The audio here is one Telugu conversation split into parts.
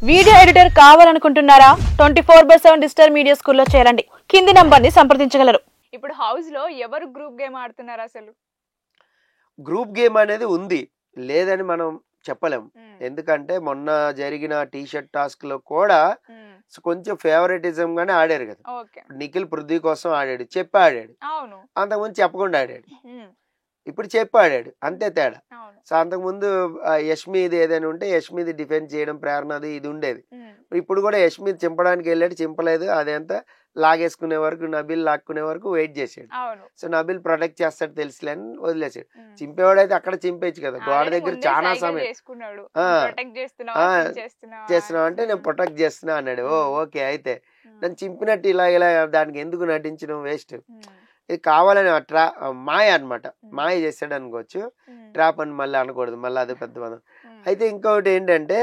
వీడియో ఎడిటర్ కావాలనుకుంటున్నారా 24/7 డిజిటల్ మీడియా స్కూల్లో చేరండి. కింది నంబర్ని సంప్రదించగలరు. ఇప్పుడు హౌస్ లో ఎవరు గ్రూప్ గేమ్ ఆడుతున్నారు? అసలు గ్రూప్ గేమ్ అనేది ఉంది, లేదని మనం చెప్పలేం. ఎందుకంటే మొన్న జరిగిన టీ షర్ట్ టాస్క్ లో కూడా కొంచెం ఫేవరెటిజం గానే ఆడారు కదా. నిఖిల్ పృథ్వీ కోసం ఆడాడు, చెప్పి ఆడాడు. అంతకుముందు చెప్పకుండా ఆడాడు, ఇప్పుడు చెప్పి ఆడాడు, అంతే తేడా. సో అంతకుముందు యష్మిది ఏదైనా ఉంటే యష్మిది డిఫెండ్ చేయడం, ప్రేరణది ఇది ఉండేది. ఇప్పుడు కూడా యష్మి చింపడానికి వెళ్ళాడు, చింపలేదు. అదంతా లాగేసుకునే వరకు, నబిల్ లాక్కునే వరకు వెయిట్ చేసాడు. సో నబిల్ ప్రొటెక్ట్ చేస్తాడు తెలుసులే అని వదిలేసాడు. చింపేవాడైతే అక్కడ చింపేచ్చు కదా, గోడ దగ్గర చాలా సమయం చేస్తున్నావు అంటే నేను ప్రొటెక్ట్ చేస్తున్నా అన్నాడు. ఓకే, అయితే నన్ను చింపినట్టు ఇలా ఇలా దానికి ఎందుకు నటించడం, వేస్ట్. ఇది కావాలని మాయ అనమాట, మాయ చేసాడు అనుకోవచ్చు. ట్రాప్ అని మళ్ళీ అనకూడదు, మళ్ళీ అదే పెద్ద పదం. అయితే ఇంకొకటి ఏంటంటే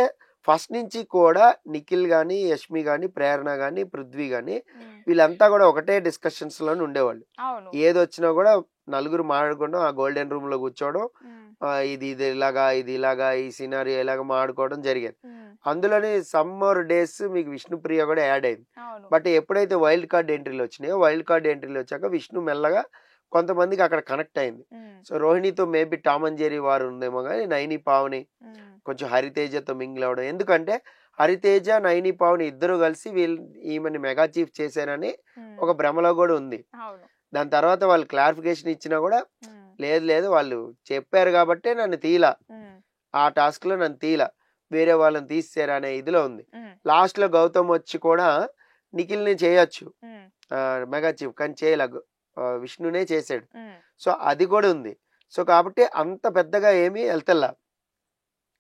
ఫస్ట్ నుంచి కూడా నిఖిల్ గాని, యష్మి గాని, ప్రేరణ గాని, పృథ్వీ గాని వీళ్ళంతా కూడా ఒకటే డిస్కషన్స్ లోనే ఉండేవాళ్ళు. ఏదొచ్చినా కూడా నలుగురు మాట్లాడుకోవడం, ఆ గోల్డెన్ రూమ్ లో కూర్చోవడం, ఇది ఇలాగా, ఇది ఇలాగా, ఈ సినారీ ఇలాగా మాట్లాడుకోవడం జరిగేది. అందులోని సమ్మర్ డేస్ మీకు విష్ణుప్రియ కూడా యాడ్ అయింది. బట్ ఎప్పుడైతే వైల్డ్ కార్డ్ ఎంట్రీలు వచ్చినాయో, వైల్డ్ కార్డ్ ఎంట్రీలు వచ్చాక విష్ణు మెల్లగా కొంతమందికి అక్కడ కనెక్ట్ అయింది. సో రోహిణితో మేబీ టామ్ అండ్ జెర్రీ వారు ఉందేమో కానీ నైని పావని కొంచెం హరితేజతో మింగిల్ అవడం. ఎందుకంటే హరితేజ, నైని పావని ఇద్దరు కలిసి ఈమెని మెగా చీఫ్ చేశారని ఒక భ్రమలో కూడా ఉంది. దాని తర్వాత వాళ్ళు క్లారిఫికేషన్ ఇచ్చినా కూడా లేదు లేదు వాళ్ళు చెప్పారు కాబట్టి నన్ను తీలా, ఆ టాస్క్ లో నన్ను తీలా, వేరే వాళ్ళని తీసారు అనే ఇదిలో ఉంది. లాస్ట్ లో గౌతమ్ వచ్చి కూడా నిఖిల్ ని చేయొచ్చు మెగా చీఫ్, కానీ చేయలే, విష్ణునే చేశాడు. సో అది కూడా ఉంది. సో కాబట్టి అంత పెద్దగా ఏమీ వెళ్తల్లా,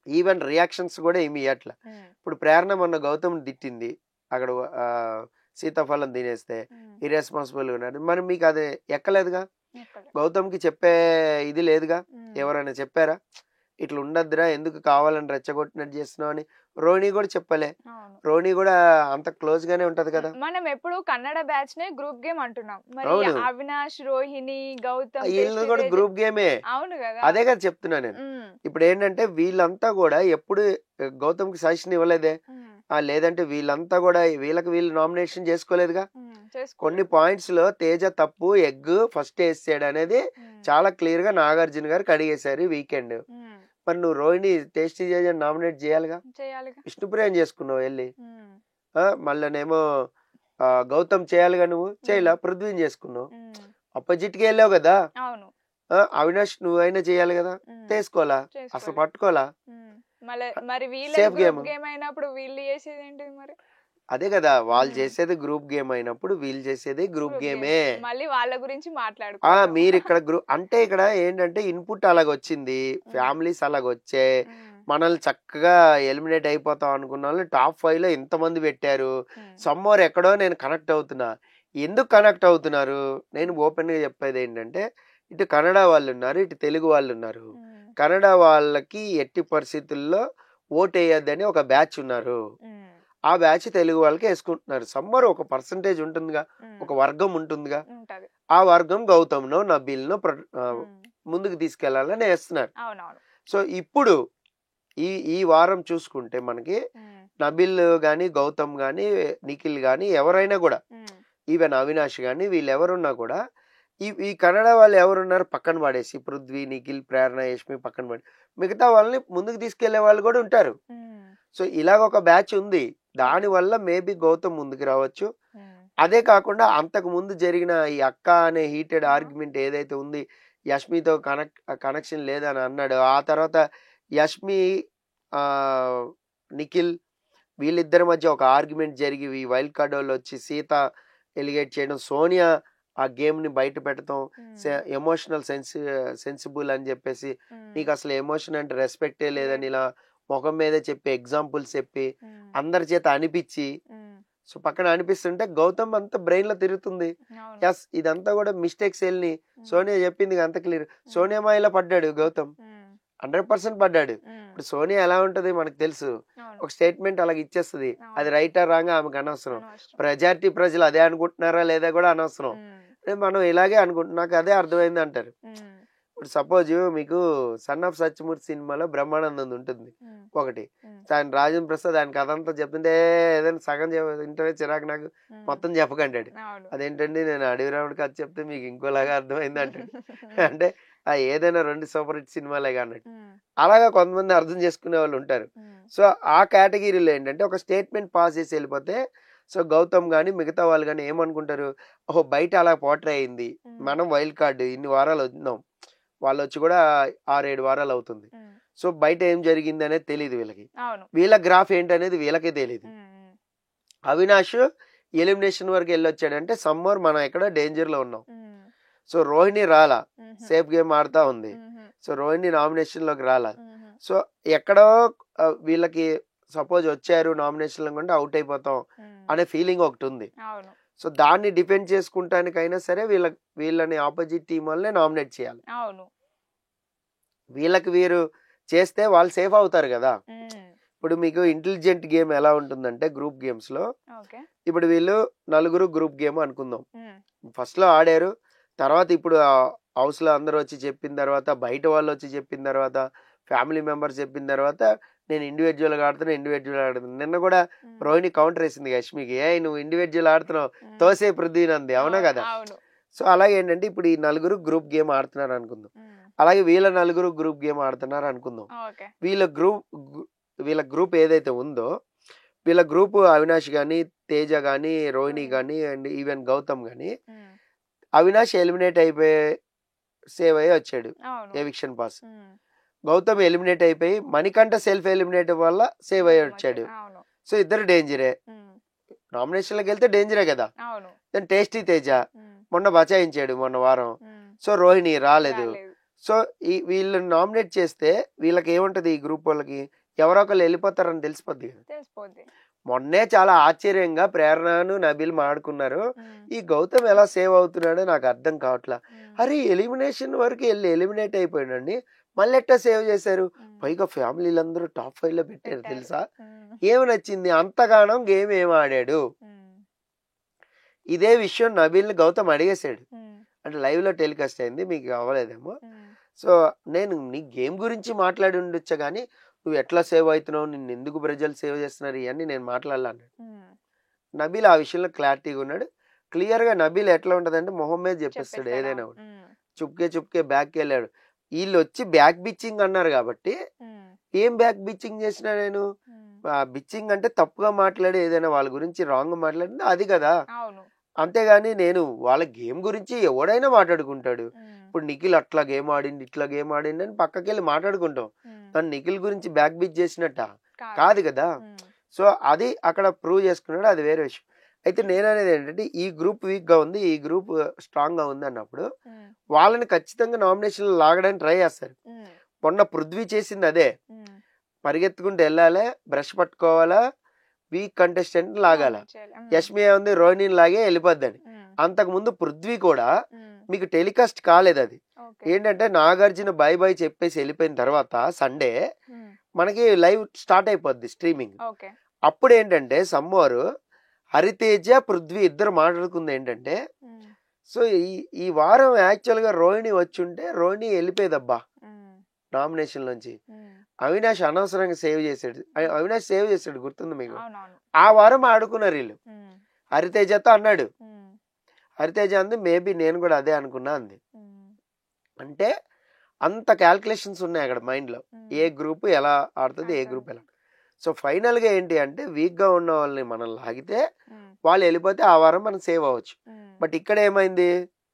ఈవెన్ రియాక్షన్స్ కూడా ఏమి ఇవ్వట్లా. ఇప్పుడు ప్రేరణ మొన్న గౌతమ్ తిట్టింది, అక్కడ సీతాఫలం తినేస్తే ఇర్రెస్పాన్సిబుల్ ఉన్నాడు. మరి మీకు అది ఎక్కలేదుగా, గౌతమ్ కి చెప్పే ఇది లేదుగా. ఎవరైనా చెప్పారా ఇట్లా ఉండద్దురా, ఎందుకు కావాలని రెచ్చగొట్టినట్టు చేస్తున్నావు అని? రోహిణి కూడా చెప్పలే, రోహిణి కూడా అంత క్లోజ్ గానే ఉంటది కదా. మనం ఎప్పుడు కన్నడ బ్యాచ్ నే గ్రూప్ గేమ్ అంటున్నాం, మరి అవినాష్, రోహిణి, గౌతమ్ వీళ్ళు కూడా గ్రూప్ గేమే. అవును కదా, అదే కదా చెప్తున్నా నేను. ఇప్పుడు ఏంటంటే వీళ్ళంతా కూడా ఎప్పుడు గౌతమ్ కి సజెషన్ ఇవ్వలేదే, లేదంటే వీళ్ళంతా కూడా వీళ్ళు నామినేషన్ చేసుకోలేదుగా. కొన్ని పాయింట్స్ లో తేజ తప్పు, ఎగ్ ఫస్ట్ వేసాడు అనేది చాలా క్లియర్ గా నాగార్జున గారికి అడిగేశారు వీకెండ్. మరి నువ్వు రోహిణి టేస్టీ చేసి నామినేట్ చేయాలిగా, విష్ణుప్రియం చేసుకున్నావు వెళ్ళి. మళ్ళనేమో గౌతమ్ చేయాలిగా, నువ్వు చేయలా, పృథ్వీని చేసుకున్నావు, అపోజిట్ కి వెళ్ళావు కదా. అవినాష్ నువ్వైనా చేయాలి కదా, తీసుకోవాలా, అసలు పట్టుకోవాలా. సేఫ్ గేమ్ అయినప్పుడు వీళ్ళు చేసేది ఏంటి మరి? అదే కదా, వాళ్ళు చేసేది గ్రూప్ గేమ్ అయినప్పుడు వీళ్ళు చేసేది గ్రూప్ గేమే. మళ్ళీ వాళ్ళ గురించి మాట్లాడు. మీరు ఇక్కడ గ్రూప్ అంటే ఇక్కడ ఏంటంటే ఇన్పుట్ అలాగొచ్చింది, ఫ్యామిలీస్ అలాగొచ్చాయి, మనల్ని చక్కగా ఎలిమినేట్ అయిపోతాం అనుకున్న వాళ్ళు టాప్ 5 లో ఇంతమంది పెట్టారు. సమ్మోర్ ఎక్కడో నేను కనెక్ట్ అవుతున్నా. ఎందుకు కనెక్ట్ అవుతున్నారు? నేను ఓపెన్ గా చెప్పేది ఏంటంటే, ఇటు కన్నడ వాళ్ళు ఉన్నారు, ఇటు తెలుగు వాళ్ళు ఉన్నారు. కన్నడ వాళ్ళకి ఎట్టి పరిస్థితుల్లో ఓట్ వేయద్దని ఒక బ్యాచ్ ఉన్నారు, ఆ బ్యాచ్ తెలుగు వాళ్ళకి వేసుకుంటున్నారు. సమ్మర్ ఒక పర్సంటేజ్ ఉంటుందిగా, ఒక వర్గం ఉంటుందిగా, ఆ వర్గం గౌతమ్ నో నబిల్ నో ముందుకు తీసుకెళ్లాలని వేస్తున్నారు. సో ఇప్పుడు ఈ వారం చూసుకుంటే మనకి నబిల్ గాని, గౌతమ్ గాని, నిఖిల్ గాని, ఎవరైనా కూడా, ఈవెన్ అవినాష్ గాని, వీళ్ళు ఎవరున్నా కూడా ఈ కన్నడ వాళ్ళు ఎవరున్నారు పక్కన పడేసి, పృథ్వీ, నిఖిల్, ప్రేరణ, యష్మి పక్కన పడి మిగతా వాళ్ళని ముందుకు తీసుకెళ్లే వాళ్ళు కూడా ఉంటారు. సో ఇలాగ ఒక బ్యాచ్ ఉంది, దాని వల్ల మేబీ గౌతమ్ ముందుకు రావచ్చు. అదే కాకుండా అంతకు ముందు జరిగిన ఈ అక్క అనే హీటెడ్ ఆర్గ్యుమెంట్ ఏదైతే ఉంది, యష్మితో కనెక్షన్ లేదని అన్నాడు. ఆ తర్వాత యష్మి, నిఖిల్ వీళ్ళిద్దరి మధ్య ఒక ఆర్గ్యుమెంట్ జరిగి ఈ వైల్డ్ కార్డ్ వాళ్ళు వచ్చి సీత ఎలిగేట్ చేయడం, సోనియా ఆ గేమ్ ని బయట పెట్టడం, ఎమోషనల్ సెన్సిబుల్ అని చెప్పేసి, నీకు అసలు ఎమోషన్ అంటే రెస్పెక్టే లేదని ఇలా ముఖం మీద చెప్పి ఎగ్జాంపుల్స్ చెప్పి అందరి చేత అనిపించి, సో పక్కన అనిపిస్తుంటే గౌతమ్ అంతా బ్రెయిన్ లో తిరుగుతుంది. ఎస్, ఇదంతా కూడా మిస్టేక్స్ వెళ్ళి సోనియా చెప్పింది అంత క్లియర్. సోనియా మాయలో పడ్డాడు గౌతమ్, 100% పడ్డాడు. ఇప్పుడు సోనియా ఎలా ఉంటది మనకు తెలుసు, ఒక స్టేట్మెంట్ అలాగ ఇచ్చేస్తుంది, అది రైటా రాంగా ఆమెకు అనవసరం. మెజారిటీ ప్రజలు అదే అనుకుంటున్నారా లేదా కూడా అనవసరం, మనం ఇలాగే అనుకుంటున్నాం, నాకు అదే అర్థమైంది అంటారు. ఇప్పుడు సపోజ్ మీకు సన్ ఆఫ్ సత్యమూర్తి సినిమాలో బ్రహ్మానందం ఉంటుంది, ఒకటి. ఆయన రాజేంద్ర ప్రసాద్ ఆయన కథ అంతా చెప్తుంటే ఏదైనా సగం ఇంటనే చిరాకు నాకు, మొత్తం చెప్పకంటాడు. అదేంటండి నేను అడవి రాముడి కథ చెప్తే మీకు ఇంకోలాగా అర్థమైంది అంటాడు. అంటే ఏదైనా 2 సూపర్ హిట్ సినిమాలేగా అన్నట్టు. అలాగా కొంతమంది అర్థం చేసుకునే వాళ్ళు ఉంటారు. సో ఆ కేటగిరీలో ఏంటంటే ఒక స్టేట్మెంట్ పాస్ చేసి వెళ్ళిపోతే, సో గౌతమ్ గానీ మిగతా వాళ్ళు కానీ ఏమనుకుంటారు, ఓహో బయట అలా పోట్రే అయింది, మనం వైల్డ్ కార్డు ఇన్ని వారాలు ఉన్నాం, వాళ్ళు వచ్చి కూడా 6-7 వారాలు అవుతుంది. సో బయట ఏం జరిగింది అనేది తెలియదు వీళ్ళకి, వీళ్ళ గ్రాఫ్ ఏంటనేది వీళ్ళకే తెలియదు. అవినాష్ ఎలిమినేషన్ వరకు వెళ్ళొచ్చాడంటే సమ్మర్ మనం ఎక్కడ డేంజర్ లో ఉన్నాం. సో రోహిణి రాలా, సేఫ్ గేమ్ ఆడుతా ఉంది. సో రోహిణి నామినేషన్ లోకి రాలా. సో ఎక్కడో వీళ్ళకి సపోజ్ వచ్చారు నామినేషన్ లో కంటే అవుట్ అయిపోతాం అనే ఫీలింగ్ ఒకటి ఉంది. సో దాన్ని డిపెండ్ చేసుకుంటానికైనా సరే వీళ్ళని ఆపోజిట్ టీం వాళ్ళనే నామినేట్ చేయాలి. వీళ్ళకి వీరు చేస్తే వాళ్ళు సేఫ్ అవుతారు కదా. ఇప్పుడు మీకు ఇంటెలిజెంట్ గేమ్ ఎలా ఉంటుందంటే గ్రూప్ గేమ్స్ లో, ఇప్పుడు వీళ్ళు 4 గ్రూప్ గేమ్ అనుకుందాం. ఫస్ట్ లో ఆడారు, తర్వాత ఇప్పుడు హౌస్ లో అందరూ వచ్చి చెప్పిన తర్వాత, బయట వాళ్ళు వచ్చి చెప్పిన తర్వాత, ఫ్యామిలీ మెంబర్స్ చెప్పిన తర్వాత నేను ఇండివిజువల్ గా ఆడుతున్నాను. నిన్న కూడా రోహిణి కౌంటర్ వేసింది యష్మికి, నువ్వు ఇండివిజువల్ ఆడుతున్నావు తోసే పృథ్వీని అంది, అవునా కదా. సో అలాగే ఏంటంటే ఇప్పుడు ఈ 4 గ్రూప్ గేమ్ ఆడుతున్నారు అనుకుందాం, అలాగే వీళ్ళ 4 గ్రూప్ గేమ్ ఆడుతున్నారు అనుకుందాం. వీళ్ళ గ్రూప్ ఏదైతే ఉందో, వీళ్ళ గ్రూప్ అవినాష్ గాని, తేజ గాని, రోహిణి గాని, అండ్ ఈవెన్ గౌతమ్ గాని, అవినాష్ ఎలిమినేట్ అయిపోయి సేవ్ అయ్యి వచ్చాడు ఎవిక్షన్ పాస్. గౌతమ్ ఎలిమినేట్ అయిపోయి మణికంఠ సెల్ఫ్ ఎలిమినేట్ వల్ల సేవ్ అయ్యి వచ్చాడు. సో ఇద్దరు డేంజరే, నామినేషన్ లోకి వెళ్తే డేంజరే కదా. దెన్ టేస్టీ తేజ మొన్న బచాయించాడు మొన్న వారం. సో రోహిణి రాలేదు. సో వీళ్ళు నామినేట్ చేస్తే వీళ్ళకి ఏముంటది, ఈ గ్రూప్ వాళ్ళకి ఎవరో ఒకళ్ళు వెళ్ళిపోతారని తెలిసిపోద్ది కదా. మొన్నే చాలా ఆశ్చర్యంగా ప్రేరణను నబీల్ మాడుకున్నారు, ఈ గౌతమ్ ఎలా సేవ్ అవుతున్నాడో నాకు అర్థం కావట్లా. అరే ఎలిమినేషన్ వరకు వెళ్ళి ఎలిమినేట్ అయిపోయాడండి, మళ్ళీ ఎట్టా సేవ్ చేశారు, పైగా ఫ్యామిలీలందరూ టాప్ 5 లో పెట్టారు తెలుసా. ఏమి నచ్చింది, అంతగానం గేమ్ ఏం ఆడాడు. ఇదే విషయం నబీల్ గౌతమ్ అడిగేశాడు, అంటే లైవ్ లో టెలికాస్ట్ అయింది, మీకు అవ్వలేదేమో. సో నేను నీ గేమ్ గురించి మాట్లాడి ఉండొచ్చా గానీ నువ్వు ఎట్లా సేవ్ అవుతున్నావు, నిన్ను ఎందుకు ప్రజలు సేవ్ చేస్తున్నారు, ఇవన్నీ నేను మాట్లాడాలన్నాడు. నబీల్ ఆ విషయంలో క్లారిటీగా ఉన్నాడు. క్లియర్ గా నబీల్ ఎట్లా ఉంటదంటే మొహం మీద చెప్పేస్తాడు ఏదైనా. చుప్కే బ్యాక్ వెళ్ళాడు. వీళ్ళు వచ్చి బ్యాక్ బిచ్చింగ్ అన్నారు కాబట్టి, ఏం బ్యాక్ బిచ్చింగ్ చేసినా నేను, బిచ్చింగ్ అంటే తప్పుగా మాట్లాడి ఏదైనా వాళ్ళ గురించి రాంగ్ మాట్లాడింది అది కదా. అంతేగాని నేను వాళ్ళ గేమ్ గురించి ఎవడైనా మాట్లాడుకుంటాడు. ఇప్పుడు నిఖిల్ అట్లా గేమ్ ఆడింది, ఇట్లా గేమ్ ఆడింది అని పక్కకెళ్ళి మాట్లాడుకుంటాం. తను నిఖిల్ గురించి బ్యాక్ బిచ్ చేసినట్ట కాదు కదా. సో అది అక్కడ ప్రూవ్ చేసుకున్నాడు, అది వేరే విషయం. అయితే నేను అనేది ఏంటంటే ఈ గ్రూప్ వీక్ గా ఉంది, ఈ గ్రూప్ స్ట్రాంగ్ గా ఉంది అన్నప్పుడు వాళ్ళని ఖచ్చితంగా నామినేషన్ లాగడానికి ట్రై చేస్తారు. మొన్న పృథ్వీ చేసింది అదే, పరిగెత్తుకుంటూ వెళ్ళాలి, బ్రష్ పట్టుకోవాలా, వీక్ కంటెస్టెంట్ లాగాల. యష్మి ఉంది రోహిణిని లాగే వెళ్ళిపోద్దని. అంతకు ముందు పృథ్వీ కూడా మీకు టెలికాస్ట్ కాలేదు. అది ఏంటంటే నాగార్జున బై బై చెప్పేసి వెళ్ళిపోయిన తర్వాత సండే మనకి లైవ్ స్టార్ట్ అయిపోద్ది స్ట్రీమింగ్. అప్పుడు ఏంటంటే సమ్మోరు హరితేజ పృథ్వీ ఇద్దరు మాట్లాడుకుంది ఏంటంటే, సో ఈ వారం యాక్చువల్ గా రోహిణి వచ్చి ఉంటే రోహిణి వెళ్ళిపోయేదబ్బా నామినేషన్ నుంచి. అవినాష్ అనవసరంగా సేవ్ చేశాడు, అవినాష్ సేవ్ చేశాడు గుర్తుంది మీకు. ఆ వారం ఆడుకున్నారు వీళ్ళు. హరితేజతో అన్నాడు, హరితేజ అంది మేబీ నేను కూడా అదే అనుకున్నా అంది. అంటే అంత క్యాల్కులేషన్స్ ఉన్నాయి అక్కడ మైండ్ లో, ఏ గ్రూప్ ఎలా ఆడుతుంది, ఏ గ్రూప్ ఎలా. సో ఫైనల్ గా ఏంటి అంటే వీక్ గా ఉన్న వాళ్ళని మనం లాగితే వాళ్ళు వెళ్ళిపోతే ఆ వారం మనం సేవ్ అవ్వచ్చు. బట్ ఇక్కడ ఏమైంది,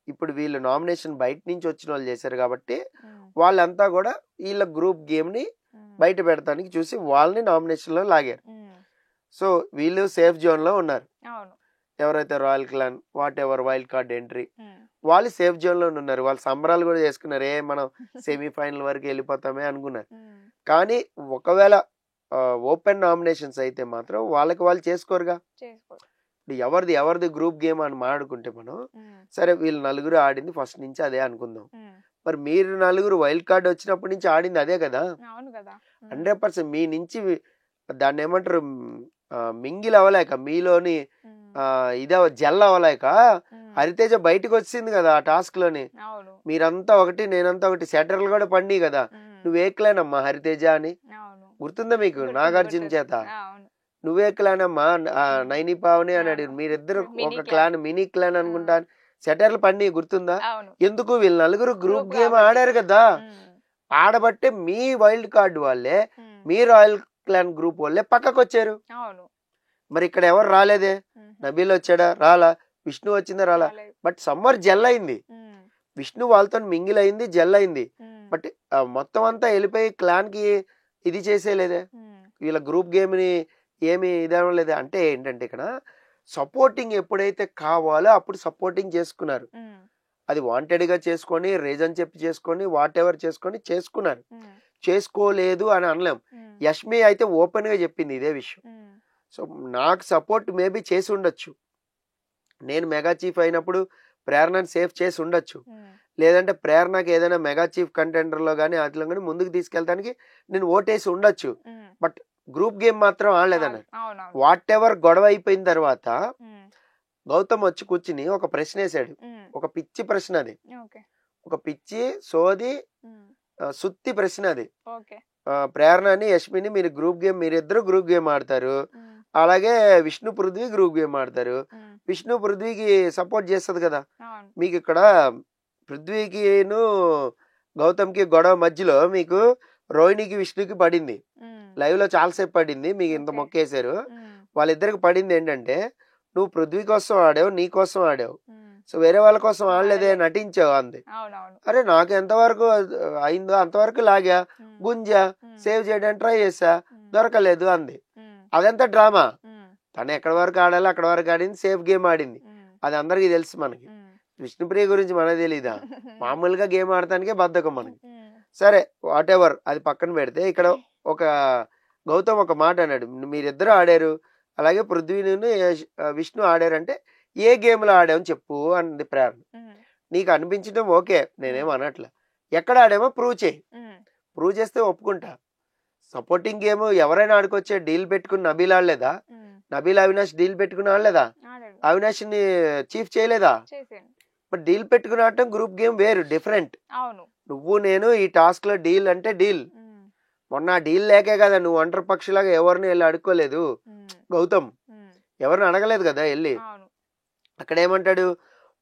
ఇప్పుడు వీళ్ళు నామినేషన్ బయట నుంచి వచ్చిన వాళ్ళు చేశారు కాబట్టి వాళ్ళంతా కూడా వీళ్ళ గ్రూప్ గేమ్ ని బయట పెడతానికి చూసి వాళ్ళని నామినేషన్ లో లాగారు. సో వీళ్ళు సేఫ్ జోన్ లో ఉన్నారు. ఎవరైతే royal clan what ever wild card entry వాళ్ళు సేఫ్ జోన్ లో ఉన్నారు. వాళ్ళు సంబరాలు కూడా చేసుకున్నారు, మనం సెమీఫైనల్ వరకు వెళ్ళిపోతామే అనుకున్నారు. కానీ ఒకవేళ ఓపెన్ నామినేషన్స్ అయితే మాత్రం వాళ్ళకి వాళ్ళు చేసుకోరుగా. ఎవరిది గ్రూప్ గేమ్ అని మాట్లాడుకుంటే మనం సరే వీళ్ళు 4 ఆడింది ఫస్ట్ నుంచి అదే అనుకుందాం. మరి మీరు 4 వైల్డ్ కార్డ్ వచ్చినప్పటి నుంచి ఆడింది అదే కదా. 100% మీ నుంచి దాన్ని ఏమంటారు మింగిల్ అవ్వలేక, మీలోని ఇదే జెల్ అవ్వలేక హరితేజ బయటకు వచ్చింది కదా ఆ టాస్క్ లోని. మీరంతా ఒకటి నేనంతా ఒకటి, సెటర్లు కూడా పండి కదా, నువ్వు ఏకలేనమ్మా హరితేజ అని. గుర్తుందా మీకు? గుర్తుంది, నాగార్జున గుర్తుంది. చేత అవును. నువ్వే క్లాన్ అమ్మా, నైని పావని అని అడిగారు. మీరిద్దరు మినీ ఒక క్లాన్. క్లాన్, మినీ క్లాన్ అనుకుంటా. సెటర్లు పన్ని గుర్తుందా? అవును. ఎందుకు వీళ్ళు నలుగురు గ్రూప్ Group గేమ్ కాబట్టి. ఆడారు కదా, ఉమ్, ఆడబట్టే మీ వైల్డ్ కార్డ్ వాళ్ళే, ఉమ్, మీ రాయల్ క్లాన్ గ్రూప్ వాళ్ళే పక్కకు వచ్చారు. అవును. మరి ఇక్కడ ఎవరు రాలేదే? ఉమ్, నబీల్ వచ్చాడా? రాలా. విష్ణు వచ్చిందా? రాలా. రాలేదు. బట్ సమ్మర్ జెల్ అయింది. ఉమ్, విష్ణు వాళ్ళతో మింగిల్ అయింది, జెల్ అయింది. ఉమ్, బట్ మొత్తం అంతా వెళ్ళిపోయి క్లాన్ కి ఇది చేసేలేదే, ఉమ్, వీళ్ళ గ్రూప్ గేమ్ ని ఏమి ఇదవలేదే. అంటే ఏంటంటే ఇక్కడ సపోర్టింగ్ ఎప్పుడైతే కావాలో అప్పుడు సపోర్టింగ్ చేసుకున్నారు. ఉమ్, అది వాంటెడ్ గా చేసుకొని, రీజన్ చెప్పి చేసుకొని, వాట్ ఎవర్ చేసుకున్నారు. ఉమ్, చేసుకోలేదు అని అనలేం. ఉమ్, యష్మి అయితే ఓపెన్ గా చెప్పింది ఇదే విషయం. ఉమ్, సో నాకు సపోర్ట్ మేబీ చేసి ఉండొచ్చు, నేను మెగా చీఫ్ అయినప్పుడు ప్రేరణని సేఫ్ చేసి ఉండొచ్చు, ఉమ్, లేదంటే ప్రేరణకి ఏదైనా మెగా చీఫ్ కంటెండర్ లో కానీ అట్లా కానీ ముందుకు తీసుకెళ్ళడానికి నేను ఓటేసి ఉండొచ్చు. ఉమ్, బట్ గ్రూప్ గేమ్ మాత్రం ఆడలేదన్నారు. అవునవును. వాట్ ఎవర్ గొడవ అయిపోయిన తర్వాత ఉమ్, గౌతమ్ వచ్చి కూర్చుని ఒక ప్రశ్న వేసాడు. ఉమ్, ఒక పిచ్చి ప్రశ్న అది, ఓకే. ఒక పిచ్చి సోది ఉమ్, సుత్తి ప్రశ్న అది. ఓకే. ప్రేరణని యష్మిని మీరు గ్రూప్ గేమ్, మీరిద్దరు గ్రూప్ గేమ్ ఆడతారు, ఉమ్, అలాగే విష్ణు పృథ్వీ గ్రూప్ గేమ్ ఆడతారు. ఉమ్, విష్ణు పృథ్వీకి సపోర్ట్ చేస్తుంది కదా. అవును. మీకు ఇక్కడ పృథ్వీకిను గౌతమ్కి గొడవ మధ్యలో మీకు రోహిణికి విష్ణుకి పడింది. ఉమ్, లైవ్ లో చాలాసేపు పడింది, మీకు ఇంత Okay. మొక్కేశారు. ఉమ్, వాళ్ళిద్దరికి పడింది ఏంటంటే, నువ్వు పృథ్వీ కోసం ఆడావు, నీ కోసం ఆడావు, ఉమ్, సో వేరే వాళ్ళ కోసం ఆడలేదే, ఆడలేదు. నటించావు అంది. అవునవును. అరే నాకు ఎంతవరకు అయిందో అంతవరకు లాగా ఉమ్, గుంజా ఉమ్, సేవ్ చేయడానికి ట్రై చేసా, ఉమ్, దొరకలేదు అంది. ఉమ్, అదంతా డ్రామా. ఉమ్, తను ఎక్కడి వరకు ఆడాలో అక్కడ వరకు ఆడింది, సేఫ్ గేమ్ ఆడింది. ఉమ్, అది అందరికీ తెలుసు. మనకి ఉమ్, విష్ణుప్రియ గురించి మనకు తెలీదా? మామూలుగా గేమ్ ఆడటానికే బద్ధకం మనకి. ఉమ్, సరే వాట్ ఎవర్, అది పక్కన పెడితే ఇక్కడ ఒక గౌతమ్ ఒక మాట అన్నాడు, మీరిద్దరు ఆడారు, అలాగే పృథ్వీను విష్ణు ఆడారంటే ఏ గేమ్ లో ఆడామని చెప్పు అన్నది ప్రేరణ. ఉమ్, నీకు అనిపించడం ఓకే, నేనేం అనట్లా, ఎక్కడ ఆడామో ప్రూవ్ చేయి, ఉమ్, ప్రూవ్ చేస్తే ఒప్పుకుంటా. సపోర్టింగ్ గేమ్ ఎవరైనా ఆడుకొచ్చే, డీల్ పెట్టుకుని నబీల్ ఆడలేదా? ఉమ్, నబీల్ అవినాష్ డీల్ పెట్టుకుని ఆడలేదా? ఆడాడు. అవినాష్ ని చీఫ్ చేయలేదా? చేసాను. బట్ డీల్ పెట్టుకుని ఆడటం గ్రూప్ గేమ్ వేరు, డిఫరెంట్. అవును. నువ్వు నేను ఈ టాస్క్ లో డీల్ అంటే డీల్. ఉమ్, మొన్న డీల్ లేకే కదా నువ్వు ఒంటరి పక్షిలాగా ఎవరిని వెళ్ళి అడుక్కోలేదు. ఉమ్, గౌతమ్ ఉమ్, ఎవరిని అడగలేదు కదా వెళ్ళి. అవును. అక్కడ ఏమంటాడు,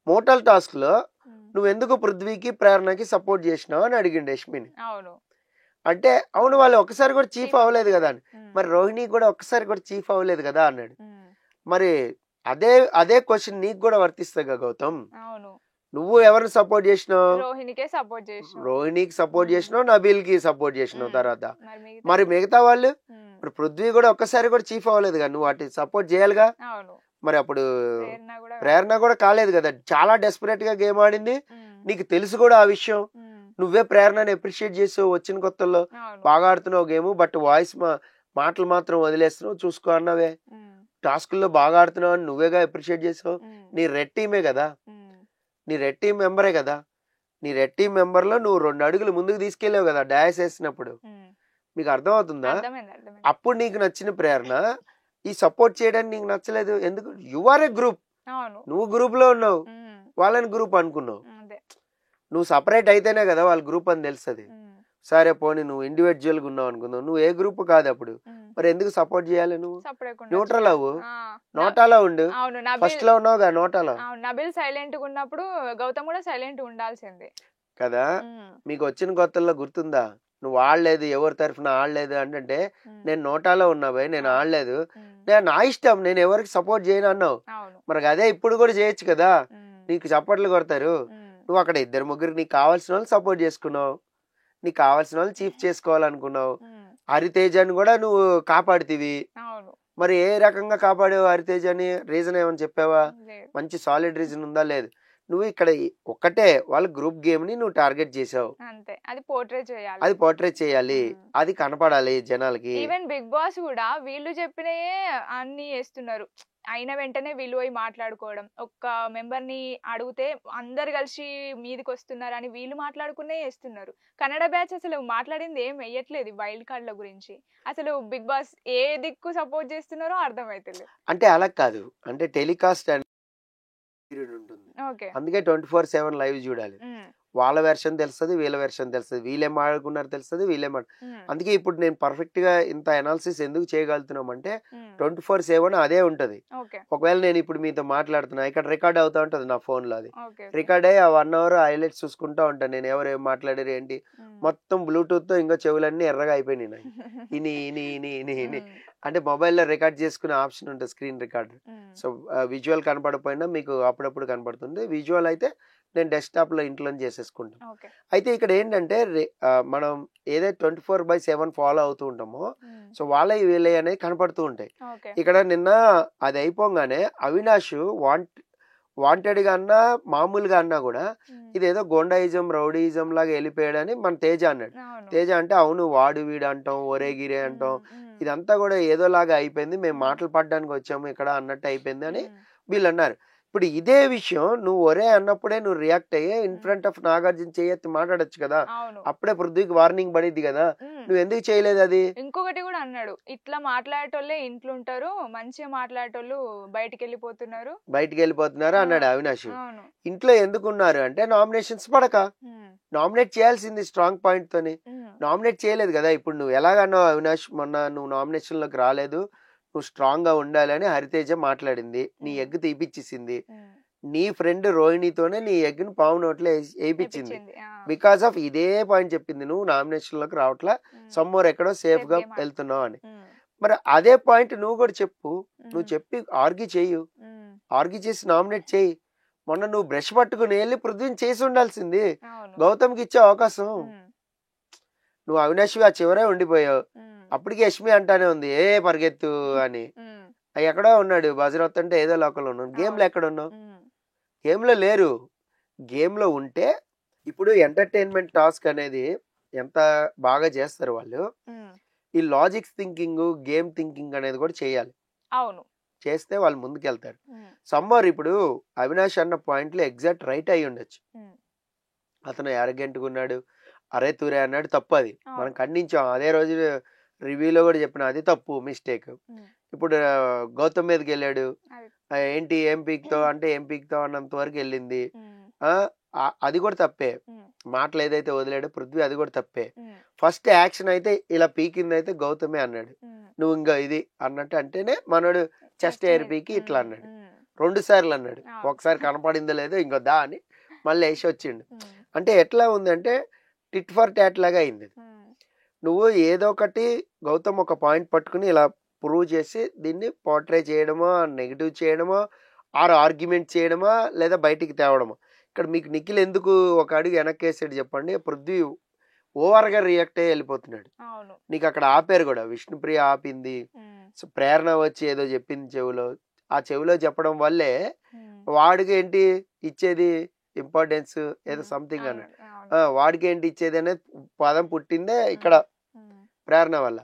మోటల్ టాస్క్ లో ఉమ్, నువ్వు ఎందుకు పృథ్వీకి ప్రేరణకి సపోర్ట్ చేసినావు అని అడిగిండు యష్మిని. అవును. అంటే అవును వాళ్ళు ఒక్కసారి కూడా చీఫ్ Chief అవ్వలేదు కదా అని. ఉమ్, మరి రోహిణి కూడా ఒక్కసారి కూడా చీఫ్ అవ్వలేదు కదా అన్నాడు. ఉమ్, మరి అదే అదే క్వశ్చన్ నీకు కూడా వర్తిస్తుంది కదా గౌతమ్. అవును. నువ్వు ఎవరిని సపోర్ట్ చేసినావు? రోహిణికే సపోర్ట్ చేసిన. రోహిణికి సపోర్ట్ ఉమ్. చేసినావు, నబీల్ కి సపోర్ట్ చేసినావు. తర్వాత మరి మరి మిగతా వాళ్ళు, ఉమ్, ఇప్పుడు పృథ్వీ కూడా ఒక్కసారి కూడా చీఫ్ అవ్వలేదు కదా, నువ్వు వాటి సపోర్ట్ చేయాలిగా. అవును. మరి అప్పుడు ప్రేరణ కూడా ప్రేరణ కూడా కాలేదు కదా, చాలా డెస్పరేట్ గా గేమ్ ఆడింది. ఉమ్, నీకు తెలుసు కూడా ఆ విషయం. ఉమ్, నువ్వే ప్రేరణని అప్రిషియేట్ చేసావు వచ్చిన కొత్తల్లో, అవును. బాగా ఆడుతున్నావు గేమ్, బట్ వాయిస్ మాటలు మాత్రం వదిలేస్తున్నావు, చూసుకో అన్నవే. ఉమ్, టాస్కుల్లో బాగా ఆడుతున్నావు అని నువ్వేగా అప్రిషియేట్ చేసావు. ఉమ్, నీ రెడ్ టీమే కదా, ఉమ్, నీ రెడ్ టీం మెంబరే కదా. నీ రెడ్ టీం మెంబర్ లో నువ్వు 2 అడుగులు ముందుకు తీసుకెళ్ళావు కదా డాష్ వేసినప్పుడు. ఉమ్. మీకు అర్థం అవుతుందా? అర్థమైంది, అర్థమైంది. అప్పుడు నీకు నచ్చిన ప్రేరణ ఈ సపోర్ట్ చేయడానికి నీకు నచ్చలేదు. ఎందుకు? యు ఆర్ ఏ గ్రూప్, అవును. నువ్వు గ్రూప్ లో ఉన్నావు, ఉమ్, వాళ్ళని గ్రూప్ అనుకున్నావు. అదే. నువ్వు సపరేట్ అయితేనే కదా వాళ్ళ గ్రూప్ అని తెలుస్తుంది. ఉమ్, సరే పోనీ నువ్వు ఇండివిజువల్ గా ఉన్నావు అనుకుందావు, నువ్వు ఏ గ్రూప్ కాదు అప్పుడు, ఉమ్. మరి ఎందుకు సపోర్ట్ చేయాలి? నువ్వు సపరేట్ గా న్యూట్రల్ అవ్వు, ఆ, నోటాలో ఉండు. అవును. ఫస్ట్ లో ఉన్నావుగా నోటాలో అవును, నబిల్ సైలెంట్ గా ఉన్నప్పుడు గౌతమ్ కూడా సైలెంట్ ఉండాల్సిందే కదా. ఉమ్, మీకు వచ్చిన కొత్తల్లో గుర్తుందా, నువ్వు ఆడలేదు, ఎవరి తరఫున ఆడలేదు అంటే ఉమ్, నేను నోటాలో ఉన్నా భయ్, నేను ఆడలేదు, ఉమ్, నేను నా ఇష్టం, నేను ఎవరికి సపోర్ట్ చేయను అన్నావు. అవును. మరి అదే ఇప్పుడు కూడా చేయొచ్చు కదా, ఉమ్, నీకు చప్పట్లు కొడతారు. ఉమ్, నువ్వు అక్కడ 2-3 నీకు కావాల్సిన వాళ్ళు సపోర్ట్ చేసుకున్నావు, నీకు కావాల్సిన వాళ్ళు చీఫ్ చేసుకోవాలనుకున్నావు. ఉమ్, హరితేజని కూడా నువ్వు కాపాడుతీవి. అవును. మరి ఏ రకంగా కాపాడావు హరితేజని? రీజన్ ఏమని చెప్పావా? లేదు. మంచి సాలిడ్ రీజన్ ఉందా? లేదు. నువ్వు ఇక్కడ ఒక్కటే వాళ్ళ గ్రూప్ గేమ్ ని నువ్వు టార్గెట్ చేసావు, అంతే. అది పోర్ట్రే చేయాలి. అది పోర్ట్రేట్ చేయాలి, అది కనపడాలి జనాలకి. ఈవెన్ బిగ్ బాస్ కూడా వీళ్ళు చెప్పినయే అన్ని చేస్తున్నారు. అయిన వెంటనే వీళ్ళు పోయి మాట్లాడుకోవడం, ఒక్క మెంబర్ ని అడిగితే అందరు కలిసి మీదికి వస్తున్నారు అని వీళ్ళు మాట్లాడుకునే చేస్తున్నారు. కన్నడ బ్యాచ్ అసలు మాట్లాడింది ఏం వెయ్యట్లేదు వైల్డ్ కార్డుల గురించి. అసలు బిగ్ బాస్ ఏ దిక్కు సపోర్ట్ చేస్తున్నారో అర్థమైతలేదు. అంటే అలా కాదు, అంటే టెలికాస్ట్ పీరియడ్ ఉంటుంది, ఓకే. అందుకే 24/7 లైవ్ చూడాలి. వాళ్ళ వెర్షన్ తెలుస్తుంది, వీళ్ళ వెర్షన్ తెలుస్తుంది, వీళ్ళేం ఆడుకున్నారు తెలుస్తుంది, వీళ్ళేం అందుకే ఇప్పుడు నేను పర్ఫెక్ట్ గా ఇంత అనాలిసిస్ ఎందుకు చేయగలుగుతున్నాం అంటే 24/7 అదే ఉంటది. ఒకవేళ నేను ఇప్పుడు మీతో మాట్లాడుతున్నా, ఇక్కడ రికార్డ్ అవుతా ఉంటది నా ఫోన్ లో, అది రికార్డ్ అయ్యి ఆ 1 hour హైలైట్స్ చూసుకుంటా ఉంటాను నేను, ఎవరు ఏం మాట్లాడారు ఏంటి, మొత్తం బ్లూటూత్ తో ఇంకా చెవులన్నీ ఎర్రగా అయిపోయినాయి నాకు. ఇని ఇని ఇని ఇని ఇని అంటే మొబైల్లో రికార్డ్ చేసుకునే ఆప్షన్ ఉంటుంది, స్క్రీన్ రికార్డర్. సో విజువల్ కనపడపోయినా మీకు అప్పుడప్పుడు కనపడుతుంది, విజువల్ అయితే నేను డెస్క్టాప్ లో ఇంట్లో చేసేసుకుంటాను. అయితే ఇక్కడ ఏంటంటే మనం ఏదైతే 24/7 ఫాలో అవుతూ ఉంటామో, సో వాళ్ళ వీళ్ళ అనేది కనపడుతూ ఉంటాయి. ఇక్కడ నిన్న అది అయిపోగానే అవినాష్ వాంటెడ్ గా అన్నా మామూలుగా అన్నా కూడా ఇదేదో గోండాయిజం రౌడీయిజం లాగా వెళ్ళిపోయాడని మన తేజ అన్నాడు. తేజ అంటే అవును వాడు వీడు అంటాం, ఒరే గిరే అంటాం, ఇదంతా కూడా ఏదోలాగా అయిపోయింది, మేము మాటలు పడడానికి వచ్చాము ఇక్కడ అన్నట్టు అయిపోయింది అని వీళ్ళు అన్నారు. ఇప్పుడు ఇదే విషయం నువ్వు ఒరే అన్నప్పుడే నువ్వు రియాక్ట్ అయ్యే ఇన్ ఫ్రంట్ ఆఫ్ నాగార్జున చేయొచ్చు, మాట్లాడొచ్చు కదా, అప్పుడే పృథ్వీకి వార్నింగ్ పడిద్ది కదా, నువ్వు ఎందుకు చేయలేదు అది? ఇంకొకటి కూడా అన్నాడు, ఇట్లా మాట్లాడేటోళ్ళే ఇంట్లో ఉంటారు, మంచిగా మాట్లాడేటోళ్ళు బయటికి వెళ్ళిపోతున్నారు అన్నాడు అవినాష్. ఇంట్లో ఎందుకున్నారు అంటే నామినేషన్స్ పడక, నామినేట్ చేయాల్సింది స్ట్రాంగ్ పాయింట్ తోని, నామినేట్ చేయలేదు కదా. ఇప్పుడు నువ్వు ఎలాగన్నావు అవినాష్, మొన్న నువ్వు నామినేషన్ లోకి రాలేదు, నువ్వు స్ట్రాంగ్ గా ఉండాలని హరితేజ మాట్లాడింది, నీ ఎగ్ తీపిచ్చేసింది, నీ ఫ్రెండ్ రోహిణితోనే నీ ఎగ్ ని పావు నోట్లో వేయించింది, బికాస్ ఆఫ్ ఇదే పాయింట్ చెప్పింది, నువ్వు నామినేషన్ లోకి రావట్లా, సమ్మోర్ ఎక్కడో సేఫ్ గా వెళ్తున్నావు అని. మరి అదే పాయింట్ నువ్వు కూడా చెప్పు, నువ్వు చెప్పి ఆర్గ్యూ చెయ్యు, ఆర్గ్యూ చేసి నామినేట్ చెయ్యి. మొన్న నువ్వు బ్రష్ పట్టుకుని వెళ్ళి పృథ్వీని చేసి ఉండాల్సింది, గౌతమ్కి ఇచ్చే అవకాశం. నువ్వు అవినాష్ ఆ చివరే ఉండిపోయావు, అప్పటికి యష్మి అంటానే ఉంది ఏ పరిగెత్తు అని. ఎక్కడో ఉన్నాడు బజరత్ అంటే ఏదో లోకల్లో ఉన్నాడు, గేమ్ లో ఎక్కడ ఉన్నావు? గేమ్ లో లేరు. గేమ్ లో ఉంటే ఇప్పుడు ఎంటర్టైన్మెంట్ టాస్క్ అనేది ఎంత బాగా చేస్తారు వాళ్ళు, ఈ లాజిక్స్ థింకింగ్ గేమ్ థింకింగ్ అనేది కూడా చేయాలి. అవును, చేస్తే వాళ్ళు ముందుకెళ్తారు. సమ్మర్ ఇప్పుడు అవినాష్ అన్న పాయింట్ లో ఎగ్జాక్ట్ రైట్ అయి ఉండొచ్చు, అతను అరగెంట్ గా ఉన్నాడు, అరే తూరే అన్నాడు, తప్పు, అది మనం ఖండించాం, అదే రోజు రివ్యూలో కూడా చెప్పిన అది తప్పు, మిస్టేక్. ఇప్పుడు గౌతమ్ మీదకి వెళ్ళాడు, ఏంటి ఏం పీక్తావు అంటే ఏం పీక్తావు అన్నంత వరకు వెళ్ళింది, అది కూడా తప్పే. మాటలు ఏదైతే వదిలాడో పృథ్వీ అది కూడా తప్పే. ఫస్ట్ యాక్షన్ అయితే ఇలా పీకింది అయితే గౌతమే అన్నాడు, నువ్వు ఇంకా ఇది అన్నట్టు అంటేనే మనోడు చెస్ట్ ఎయిర్ పీకి ఇట్లా అన్నాడు, 2 సార్లు అన్నాడు, ఒకసారి కనపడిందో లేదో ఇంకో దా అని మళ్ళీ వేసి వచ్చిండు. అంటే ఎట్లా ఉందంటే టిట్ ఫర్ టాట్ లాగా అయింది. నువ్వు ఏదో ఒకటి గౌతమ్ ఒక పాయింట్ పట్టుకుని ఇలా ప్రూవ్ చేసి దీన్ని పోర్ట్రే చేయడమో, నెగిటివ్ చేయడమో, ఆర్గ్యుమెంట్ చేయడమో, లేదా బయటికి తేవడమో. ఇక్కడ మీకు నిఖిల్ ఎందుకు ఒక అడుగు వెనక్కేసాడు చెప్పండి, పృథ్వీ ఓవర్ గా రియాక్ట్ అయ్యి వెళ్ళిపోతున్నాడు. నీకు అక్కడ ఆపారు కూడా, విష్ణుప్రియ ఆపింది, సో ప్రేరణ వచ్చి ఏదో చెప్పింది చెవిలో, ఆ చెవిలో చెప్పడం వల్లే వాడికి ఏంటి ఇచ్చేది ఇంపార్టెన్స్ ఏదో సంథింగ్ అన్నాడు, వాడికి ఏంటి ఇచ్చేది అనేది పదం పుట్టిందే ఇక్కడ ప్రేరణ వల్ల.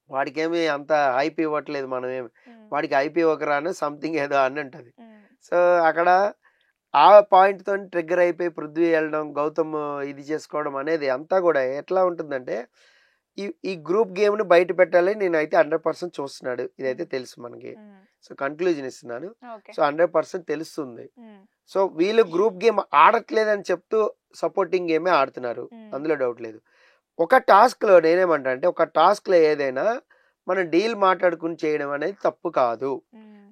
వాడికి ఏమి అంత హైప్ ఇవ్వట్లేదు, మనం ఏమి వాడికి హైప్ ఇవ్వకరాను సంథింగ్ ఏదో అని ఉంటది. సో అక్కడ ఆ పాయింట్ తో ట్రిగ్గర్ అయిపోయి పృథ్వీ వెళ్ళడం, గౌతమ్ ఇది చేసుకోవడం అనేది అంతా కూడా ఎట్లా ఉంటుందంటే ఈ గ్రూప్ గేమ్ ని బయట పెట్టాలని నేనైతే 100% చూస్తున్నాడు, ఇదైతే తెలుసు మనకి. సో కన్క్లూజన్ ఇస్తున్నాను, సో 100% తెలుస్తుంది. సో వీళ్ళు గ్రూప్ గేమ్ ఆడట్లేదని చెప్తూ సపోర్టింగ్ గేమే ఆడుతున్నారు, అందులో డౌట్ లేదు. ఒక టాస్క్ లో నేనేమంటా అంటే, ఒక టాస్క్ లో ఏదైనా మనం డీల్ మాట్లాడుకుని చేయడం అనేది తప్పు కాదు.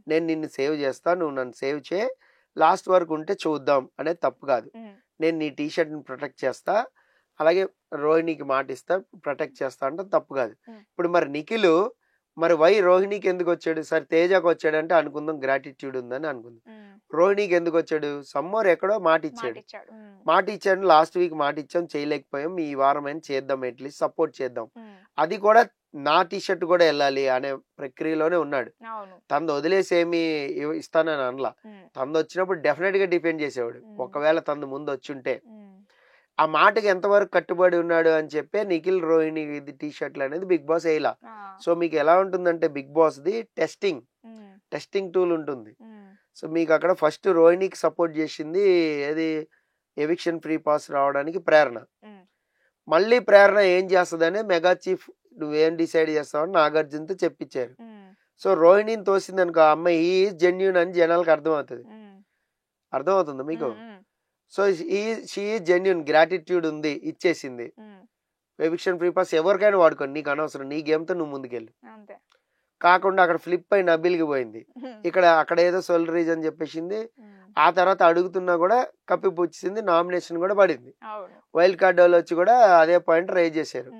నేను నిన్ను సేవ్ చేస్తా, నువ్వు నన్ను సేవ్ చే, లాస్ట్ వరకు ఉంటే చూద్దాం అనేది తప్పు కాదు. నేను నీ టీషర్ట్ ని ప్రొటెక్ట్ చేస్తా, అలాగే రోహిణికి మాట ఇస్తా, ప్రొటెక్ట్ చేస్తా అంటే తప్పు కాదు. ఇప్పుడు మరి నిఖిల్ మరి వై రోహిణికి ఎందుకు వచ్చాడు? సరే తేజకు వచ్చాడు అంటే అనుకుందాం, గ్రాటిట్యూడ్ ఉందని అనుకుందాం. రోహిణికి ఎందుకు వచ్చాడు? సమ్మర్ ఎక్కడో మాట ఇచ్చాడు, లాస్ట్ వీక్ మాట ఇచ్చాం, చేయలేకపోయాం, ఈ వారం అయినా చేద్దాం, అట్లీస్ట్ సపోర్ట్ చేద్దాం, అది కూడా నా టీషర్ట్ కూడా వెళ్ళాలి అనే ప్రక్రియలోనే ఉన్నాడు. తనది వదిలేసి ఏమి ఇస్తానని అనలా, తనది వచ్చినప్పుడు డెఫినెట్ గా డిఫెండ్ చేసేవాడు. ఒకవేళ తనది ముందు వచ్చుంటే ఆ మాటకి ఎంతవరకు కట్టుబడి ఉన్నాడు అని చెప్పే నిఖిల్ రోహిణి టీషర్ట్లు అనేది బిగ్ బాస్ వేయలా. సో మీకు ఎలా ఉంటుందంటే Bigg Boss the testing tool ఉంటుంది. సో మీకు అక్కడ ఫస్ట్ రోహిణికి సపోర్ట్ చేసింది ఏది, ఎవిక్షన్ ఫ్రీ పాస్ రావడానికి ప్రేరణ. మళ్ళీ ప్రేరణ ఏం చేస్తుందనే మెగా చీఫ్ నువ్వేం డిసైడ్ చేస్తావని నాగార్జునతో చెప్పించారు. సో రోహిణిని తోసింది అనుకో, అమ్మాయి ఈ జెన్యూన్ అని జనాలకు అర్థమవుతుంది. మీకు సో షీ జెన్యున్, గ్రాటిట్యూడ్ ఉంది, ఇచ్చేసింది. ఎవిక్షన్ ఫ్రీ పాస్ ఎవరికైనా వాడుకోండి, నీకు అనవసరం, నీ గేమ్తో నువ్వు ముందుకెళ్ళు. అంతే. కాకుండా అక్కడ ఫ్లిప్ అయి నబిల్కి పోయింది, అక్కడ ఏదో సోల్ రీజన్ చెప్పేసింది. ఆ తర్వాత అడుగుతున్నా కూడా కప్పిపుచ్చింది, నామినేషన్ కూడా పడింది. వైల్డ్ కార్డ్ వాళ్ళు వచ్చి కూడా అదే పాయింట్ రైజ్ చేశారు.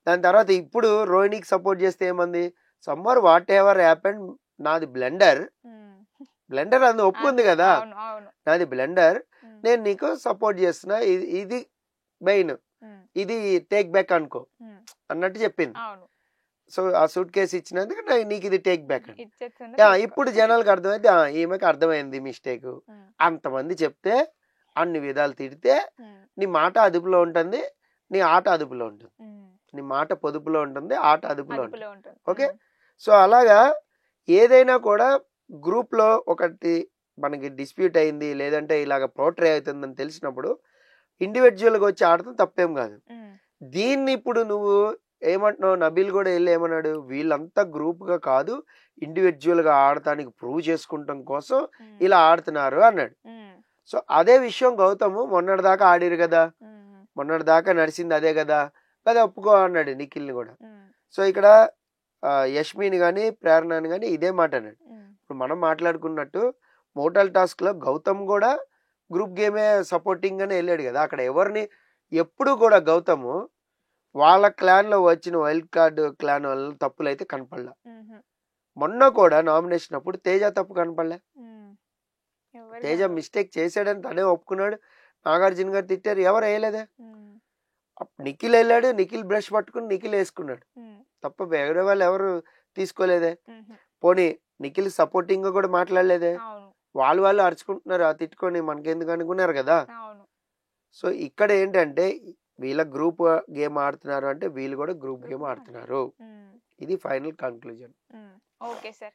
దాని తర్వాత ఇప్పుడు రోహిణికి సపోర్ట్ చేస్తే ఏమంది, సమ్మర్ వాట్ ఎవర్ హ్యాపెండ్, నాది బ్లెండర్ అది ఒప్పుకుంది కదా, నాది బ్లెండర్, నేను నీకు సపోర్ట్ చేస్తున్నా, ఇది మెయిన్, ఇది టేక్ బ్యాక్ అనుకో అన్నట్టు చెప్పింది. సో ఆ సూట్ కేసు ఇచ్చినందుకు నీకు ఇది టేక్ బ్యాక్ అని. ఇప్పుడు జనాలకు అర్థమైతే ఈమెకి అర్థమైంది మిస్టేక్. అంతమంది చెప్తే, అన్ని విధాలు తిడితే నీ మాట అదుపులో ఉంటుంది, నీ ఆట అదుపులో ఉంటుంది, నీ మాట పొదుపులో ఉంటుంది, ఆట అదుపులో ఉంటుంది. ఓకే, సో అలాగా ఏదైనా కూడా గ్రూప్ లో ఒకటి మనకి డిస్ప్యూట్ అయింది, లేదంటే ఇలాగ పోర్ట్రే అవుతుందని తెలిసినప్పుడు ఇండివిజువల్ గా వచ్చి ఆడటం తప్పేం కాదు. దీన్ని ఇప్పుడు నువ్వు ఏమంటున్నావు, నబీల్ కూడా వెళ్ళి ఏమన్నాడు, వీళ్ళంతా గ్రూప్ గా కాదు, ఇండివిజువల్ గా ఆడటానికి ప్రూవ్ చేసుకుంటాం కోసం ఇలా ఆడుతున్నారు అన్నాడు. సో అదే విషయం గౌతమ్ మొన్నటిదాకా ఆడిరు కదా, మొన్నటిదాకా నడిచింది అదే కదా, కదా ఒప్పుకో అన్నాడు నిఖిల్ని కూడా. సో ఇక్కడ యష్మిని గాని ప్రేరణని గాని ఇదే మాట అన్నాడు. ఇప్పుడు మనం మాట్లాడుకున్నట్టు మోటల్ టాస్క్ లో గౌతమ్ కూడా గ్రూప్ గేమే సపోర్టింగ్ గానే వెళ్ళాడు కదా. అక్కడ ఎవరిని ఎప్పుడు కూడా గౌతమ్ వాళ్ళ క్లాన్ లో వచ్చిన వైల్డ్ కార్డ్ క్లాన్ వల్ల తప్పులు అయితే కనపడలే. మొన్న కూడా నామినేషన్ అప్పుడు తేజ తప్పు కనపడలే. తేజ మిస్టేక్ చేశాడని తనే ఒప్పుకున్నాడు. నాగార్జున గారు తిట్టారు, ఎవరు వేయలేదే. నిఖిల్ వెళ్ళాడు, నిఖిల్ బ్రష్ పట్టుకుని నిఖిల్ వేసుకున్నాడు తప్ప వేరే వాళ్ళు ఎవరు తీసుకోలేదే. పోనీ నిఖిల్ సపోర్టింగ్ గా కూడా మాట్లాడలేదే. వాళ్ళు అరుచుకుంటున్నారు, తిట్టుకొని మనకెందుకు అనుకున్నారు కదా. సో ఇక్కడ ఏంటంటే వీళ్ళ గ్రూప్ గేమ్ ఆడుతున్నారు అంటే వీళ్ళు కూడా గ్రూప్ గేమ్ ఆడుతున్నారు. ఇది ఫైనల్ కన్క్లూజన్. Okay sir.